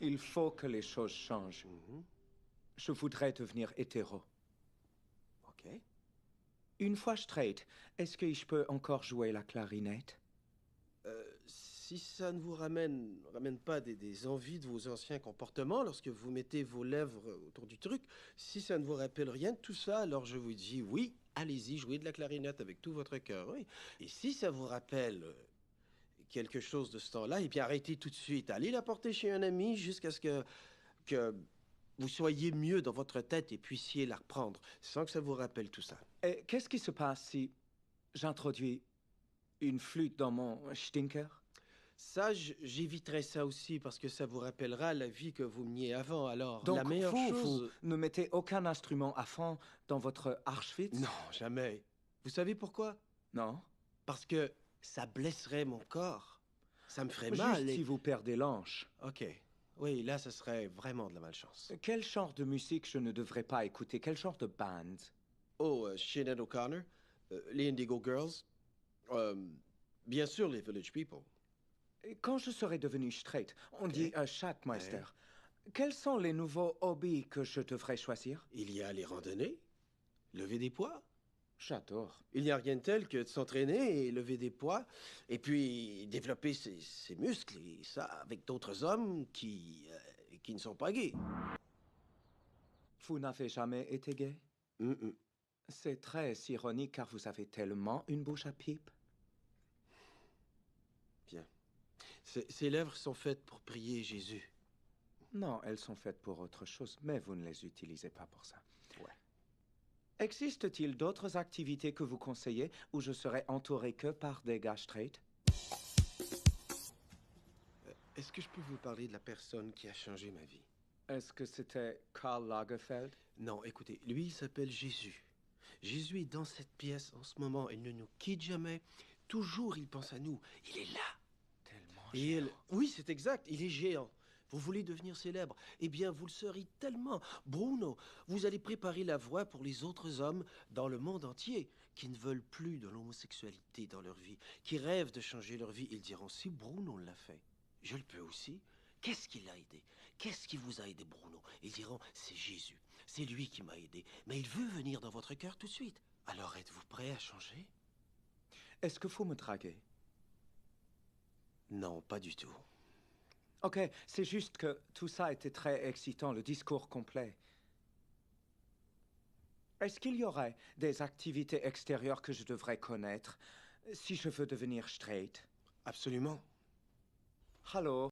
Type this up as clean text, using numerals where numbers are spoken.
Il faut que les choses changent. Je voudrais devenir hétéro. OK. Une fois straight, est-ce que je peux encore jouer la clarinette? Si ça ne vous ramène pas des envies de vos anciens comportements lorsque vous mettez vos lèvres autour du truc, si ça ne vous rappelle rien de tout ça, alors je vous dis oui, allez-y, jouez de la clarinette avec tout votre cœur, oui. Et si ça vous rappelle quelque chose de ce temps-là, eh bien arrêtez tout de suite. Allez la porter chez un ami jusqu'à ce que vous soyez mieux dans votre tête et puissiez la reprendre sans que ça vous rappelle tout ça. Et qu'est-ce qui se passe si j'introduis une flûte dans mon stinker? Ça, j'éviterai ça aussi parce que ça vous rappellera la vie que vous meniez avant. Alors, la Donc, meilleure vous chose... ne mettez aucun instrument à fond dans votre Archwitz? Non, jamais. Vous savez pourquoi? Non? Parce que ça blesserait mon corps. Ça me ferait Juste mal. si vous perdez l'ange. OK. Oui, là, ce serait vraiment de la malchance. Quel genre de musique je ne devrais pas écouter? Quel genre de band? Oh, Sinead O'Connor, les Indigo Girls, euh, bien sûr les Village People. Quand je serai devenu straight, on Ok. dit Schatzmeister. Quels sont les nouveaux hobbies que je devrais choisir? Il y a les randonnées, lever des poids. J'adore. Il n'y a rien de tel que de s'entraîner et lever des poids, et puis développer ses muscles, et ça avec d'autres hommes qui ne sont pas gays. Vous n'avez jamais été gay? Mm-mm. C'est très ironique car vous avez tellement une bouche à pipe. Bien. Ces lèvres sont faites pour prier Jésus. Non, elles sont faites pour autre chose, mais vous ne les utilisez pas pour ça. Ouais. Existe-t-il d'autres activités que vous conseillez où je serai entouré que par des gars straight? Est-ce que je peux vous parler de la personne qui a changé ma vie? Est-ce que c'était Karl Lagerfeld? Non, écoutez, lui, il s'appelle Jésus. Jésus est dans cette pièce en ce moment. Il ne nous quitte jamais. Toujours, il pense à nous. Il est là. Tellement Et géant. oui, c'est exact. Il est géant. Vous voulez devenir célèbre? Eh bien, vous le serez tellement. Bruno, vous allez préparer la voie pour les autres hommes dans le monde entier qui ne veulent plus de l'homosexualité dans leur vie, qui rêvent de changer leur vie. Ils diront, si Bruno l'a fait, je le peux aussi. Qu'est-ce qui l'a aidé? Qu'est-ce qui vous a aidé, Bruno? Ils diront, c'est Jésus. C'est lui qui m'a aidé. Mais il veut venir dans votre cœur tout de suite. Alors êtes-vous prêt à changer? Est-ce que vous me draguez? Non, pas du tout. Ok, c'est juste que tout ça était très excitant, le discours complet. Est-ce qu'il y aurait des activités extérieures que je devrais connaître si je veux devenir straight? Absolument. Allô?